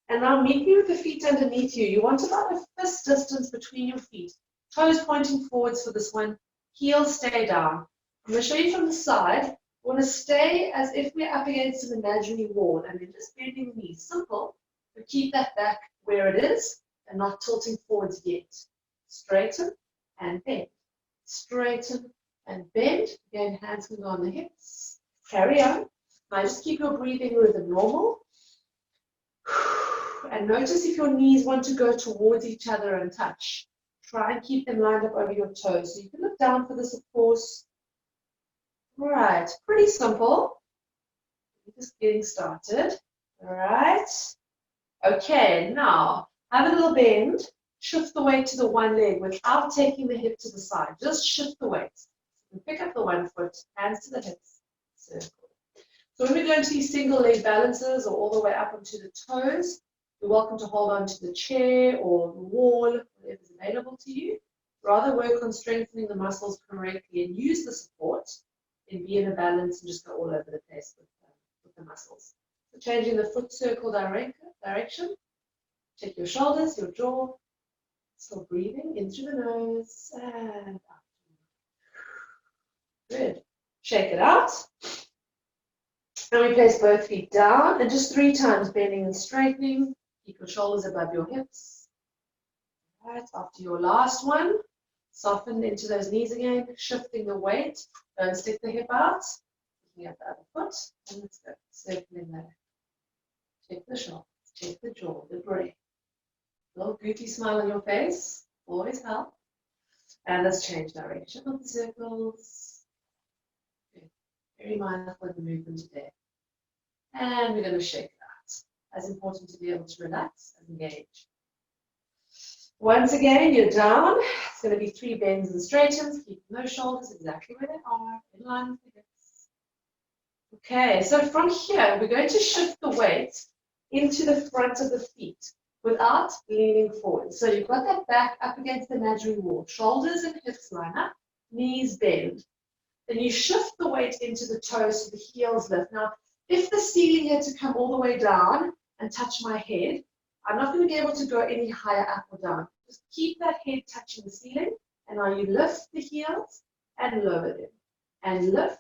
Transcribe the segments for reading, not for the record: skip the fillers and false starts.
And now meet me with the feet underneath you. You want about a fist distance between your feet. Toes pointing forwards for this one. Heels stay down. I'm going to show you from the side. We want to stay as if we're up against an imaginary wall and then just bending the knees. Simple, but keep that back where it is and not tilting forwards yet. Straighten and bend. Straighten and bend. Again, hands can go on the hips. Carry on. Now just keep your breathing rhythm normal. And notice if your knees want to go towards each other and touch. Try and keep them lined up over your toes. So you can look down for this, of course. All right, pretty simple. Just getting started. All right. Okay, now have a little bend. Shift the weight to the one leg without taking the hip to the side. Just shift the weight. And pick up the one foot, hands to the hips, circle. So when we go into these single leg balances or all the way up onto the toes, you're welcome to hold on to the chair or the wall, whatever is available to you. Rather work on strengthening the muscles correctly and use the support and be in a balance and just go all over the place with the muscles. So changing the foot circle direction. Check your shoulders, your jaw. Still breathing in through the nose and out. Good. Shake it out. And we place both feet down and just 3 times bending and straightening. Keep your shoulders above your hips. All right, after your last one, soften into those knees again, shifting the weight. Don't stick the hip out. Picking up the other foot. And let's go. Circling there. Check the shoulders, check the jaw, the breath. Little goofy smile on your face. Always help. And let's change direction of the circles. Good. Very mindful of the movement today. And we're going to shake it out. As important to be able to relax and engage. Once again, you're down. It's going to be 3 bends and straightens. Keep those shoulders exactly where they are, in line with the hips. Okay, so from here, we're going to shift the weight into the front of the feet without leaning forward. So you've got that back up against the imaginary wall. Shoulders and hips line up, knees bend. Then you shift the weight into the toes so the heels lift. Now, if the ceiling had to come all the way down and touch my head, I'm not going to be able to go any higher up or down. Just keep that head touching the ceiling, and now you lift the heels and lower them. And lift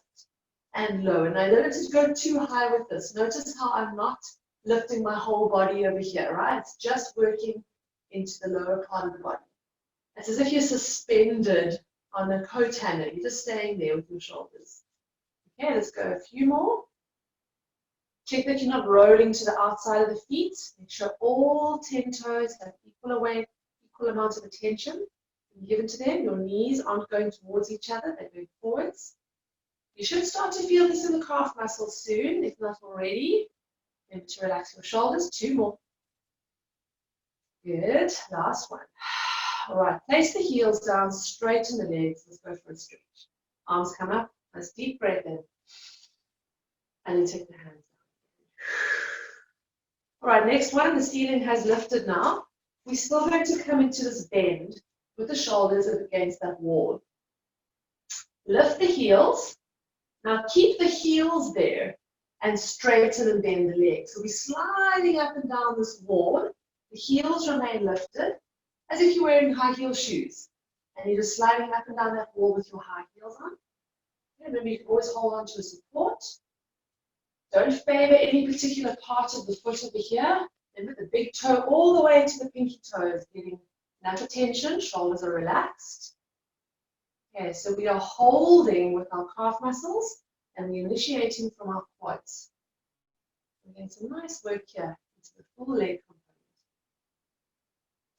and lower. Now, I don't need to go too high with this. Notice how I'm not lifting my whole body over here, right? It's just working into the lower part of the body. It's as if you're suspended on a coat hanger. You're just staying there with your shoulders. Okay, let's go a few more. Check that you're not rolling to the outside of the feet. Make sure all 10 toes have equal amount of attention given to them. Your knees aren't going towards each other, they're going forwards. You should start to feel this in the calf muscles soon, if not already. Remember to relax your shoulders. 2 more. Good. Last one. All right. Place the heels down, straighten the legs. Let's go for a stretch. Arms come up. Nice deep breath in. And then take the hands down. All right. Next one. The ceiling has lifted now. We're still going to come into this bend with the shoulders against that wall. Lift the heels. Now keep the heels there. And straighten and bend the legs. So we're sliding up and down this wall. The heels remain lifted, as if you're wearing high heel shoes. And you're just sliding up and down that wall with your high heels on. Okay, remember, you can always hold on to a support. Don't favor any particular part of the foot over here. Remember, the big toe all the way to the pinky toes, getting enough attention. Shoulders are relaxed. Okay, so we are holding with our calf muscles. And we're initiating from our quads. We're getting some nice work here into the full leg component.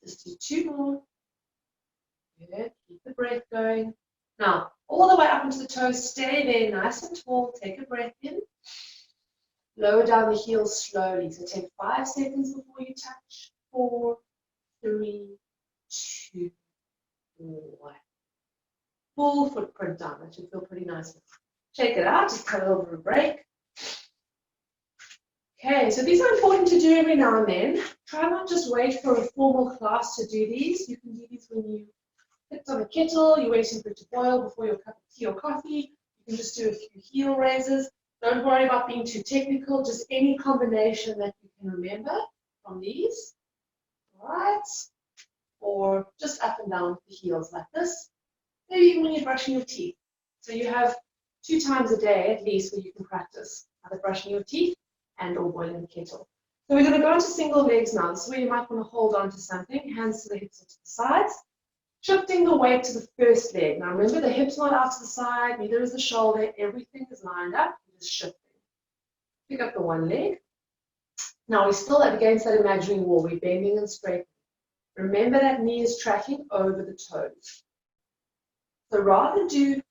Just do 2 more. Good. Keep the breath going. Now, all the way up into the toes, stay there nice and tall. Take a breath in. Lower down the heels slowly. So take 5 seconds before you touch. 4, 3, 2, 1. Full footprint down. That should feel pretty nice. Shake it out, just have a little bit of a break. Okay, so these are important to do every now and then. Try not just wait for a formal class to do these. You can do these when you sit on a kettle, you're waiting for it to boil before your cup of tea or coffee. You can just do a few heel raises. Don't worry about being too technical, just any combination that you can remember from these, right? Or just up and down the heels like this. Maybe even when you're brushing your teeth. So you have 2 times a day at least where you can practice either brushing your teeth and or boiling the kettle. So we're going to go into single legs now. This is where you might want to hold on to something, hands to the hips or to the sides. Shifting the weight to the first leg. Now remember, the hips not out to the side, neither is the shoulder, everything is lined up, you're just shifting. Pick up the one leg. Now we're still up against that imaginary wall, we're bending and straightening. Remember that knee is tracking over the toes. So rather do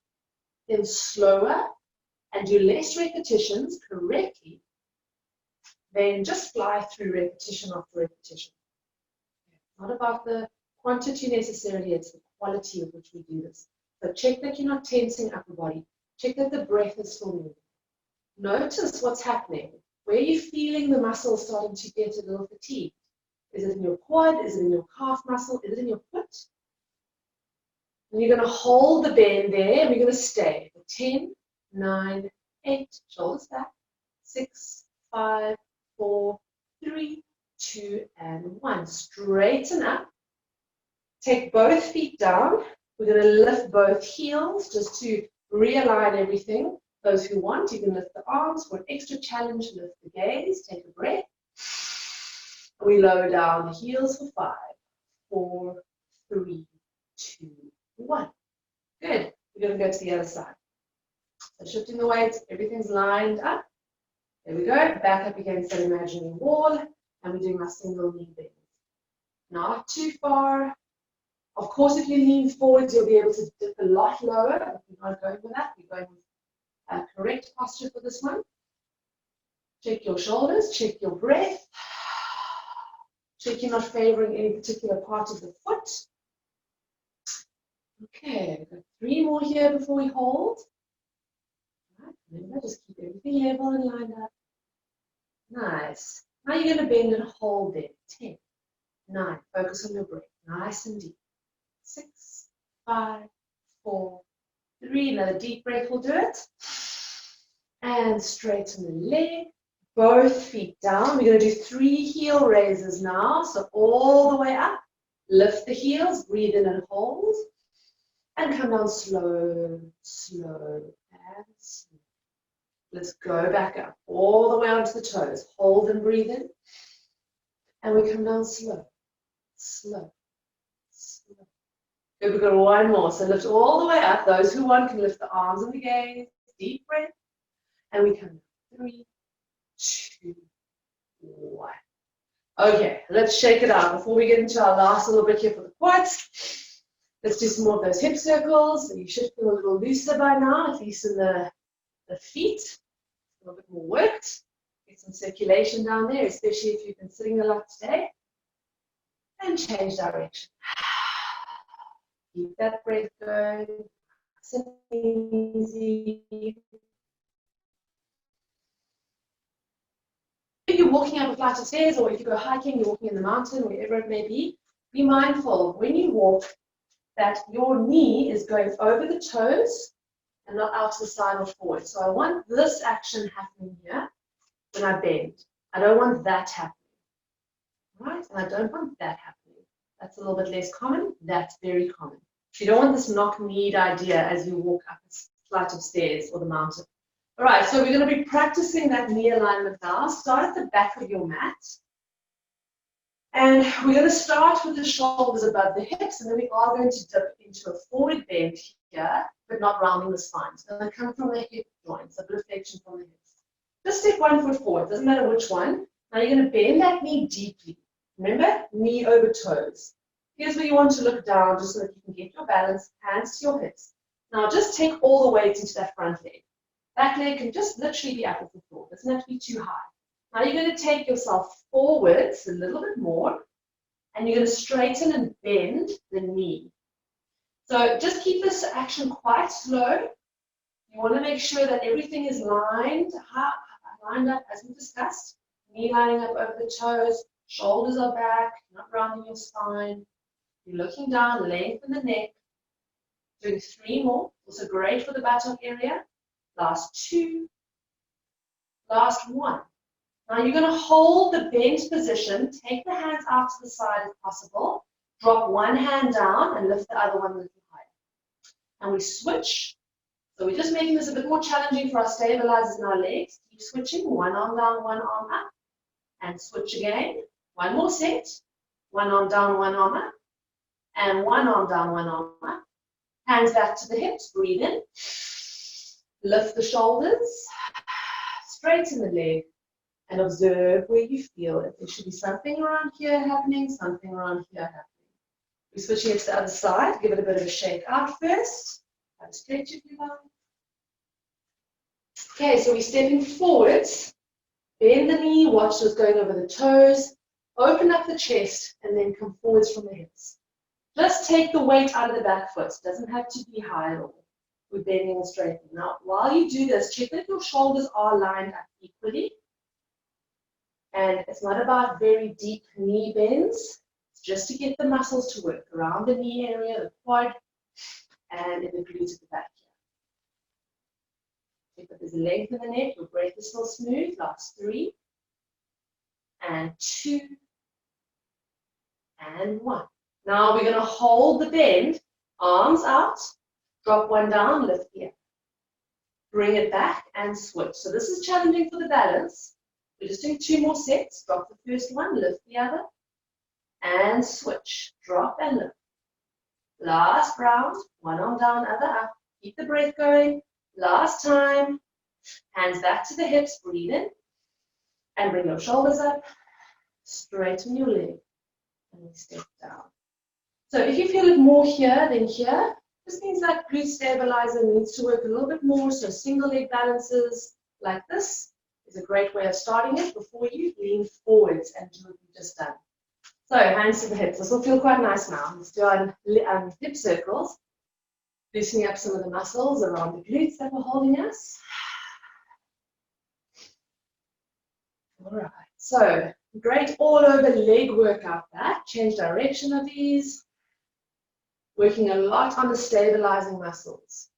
them slower and do less repetitions correctly, then just fly through repetition after repetition. It's not about the quantity necessarily, it's the quality with which we do this. So check that you're not tensing upper body. Check that the breath is still moving. Notice what's happening. Where are you feeling the muscle starting to get a little fatigued? Is it in your quad? Is it in your calf muscle? Is it in your foot? And you're going to hold the bend there, and we're going to stay for 10, 9, 8, shoulders back, 6, 5, 4, 3, 2, and 1. Straighten up. Take both feet down. We're going to lift both heels just to realign everything. Those who want, you can lift the arms. For an extra challenge, lift the gaze. Take a breath. We lower down the heels for 5, 4, 3, 2, 1. Good. We're going to go to the other side. So shifting the weights, everything's lined up. There we go. Back up against that imaginary wall, and we're doing our single knee bends. Not too far. Of course, if you lean forwards, you'll be able to dip a lot lower. But we're not going with that. We're going with a correct posture for this one. Check your shoulders. Check your breath. Check you're not favoring any particular part of the foot. Okay, we've got 3 more here before we hold. Right, remember, just keep everything level and lined up. Nice. Now you're going to bend and hold there. 10, 9, focus on your breath. Nice and deep. 6, 5, 4, 3. Another deep breath will do it. And straighten the leg. Both feet down. We're going to do 3 heel raises now. So all the way up. Lift the heels. Breathe in and hold. And come down slow, slow, and slow. Let's go back up. All the way onto the toes. Hold and breathe in. And we come down slow, slow, slow. Good, we've got 1 more. So lift all the way up. Those who want can lift the arms and the gaze. Deep breath. And we come down. 3, 2, 1. Okay, let's shake it out before we get into our last little bit here for the quads. Let's do some more of those hip circles. You should feel a little looser by now, at least in the feet. A little bit more worked. Get some circulation down there, especially if you've been sitting a lot today. And change direction. Keep that breath going. Nice and easy. If you're walking up a flight of stairs, or if you go hiking, you're walking in the mountain, wherever it may be mindful of when you walk that your knee is going over the toes and not out to the side or forward. So I want this action happening here when I bend. I don't want that happening, right? And I don't want that happening. That's a little bit less common. That's very common. So you don't want this knock-kneed idea as you walk up a flight of stairs or the mountain. All right, so we're going to be practicing that knee alignment now. Start at the back of your mat. And we're going to start with the shoulders above the hips, and then we are going to dip into a forward bend here, but not rounding the spine. So going to come from the hip joints, a bit of flexion from the hips. Just step 1 foot forward, doesn't matter which one. Now you're going to bend that knee deeply. Remember, knee over toes. Here's where you want to look down just so that you can get your balance, hands to your hips. Now just take all the weight into that front leg. Back leg can just literally be up off the floor. It doesn't have to be too high. Now you're going to take yourself forwards a little bit more, and you're going to straighten and bend the knee. So just keep this action quite slow. You want to make sure that everything is lined up as we discussed. Knee lining up over the toes, shoulders are back, not rounding your spine. You're looking down, lengthen the neck. Doing 3 more, also great for the buttock area. Last 2, last 1. Now you're going to hold the bent position, take the hands out to the side if possible, drop one hand down and lift the other one a little higher. And we switch. So we're just making this a bit more challenging for our stabilizers in our legs. Keep switching, one arm down, one arm up, and switch again. One more set, one arm down, one arm up, and one arm down, one arm up. Hands back to the hips, breathe in, lift the shoulders, straighten the leg, and observe where you feel. If there should be something around here happening, something around here happening. We're switching it to the other side, give it a bit of a shake out first. Have a stretch if you like. Okay, so we're stepping forwards. Bend the knee, watch what's going over the toes. Open up the chest and then come forwards from the hips. Just take the weight out of the back foot. It doesn't have to be high at all. We're bending and straightening. Now, while you do this, check that your shoulders are lined up equally. And it's not about very deep knee bends. It's just to get the muscles to work around the knee area, the quad, and in the glutes at the back here. Check that there's length in the neck. Your breath is still smooth. Last 3, and 2, and 1. Now we're going to hold the bend, arms out, drop one down, lift the other. Bring it back and switch. So this is challenging for the balance. We're just doing 2 more sets. Drop the first one, lift the other, and switch. Drop and lift. Last round, one arm down, other up. Keep the breath going. Last time. Hands back to the hips, breathe in, and bring your shoulders up. Straighten your leg, and we step down. So if you feel it more here than here, this means that glute stabilizer needs to work a little bit more. So single leg balances like this is a great way of starting it before you lean forwards and do what we just done. So hands to the hips. This will feel quite nice now. Let's do our hip circles, loosening up some of the muscles around the glutes that were holding us. All right, so great all over leg workout that. Change direction of these. Working a lot on the stabilizing muscles.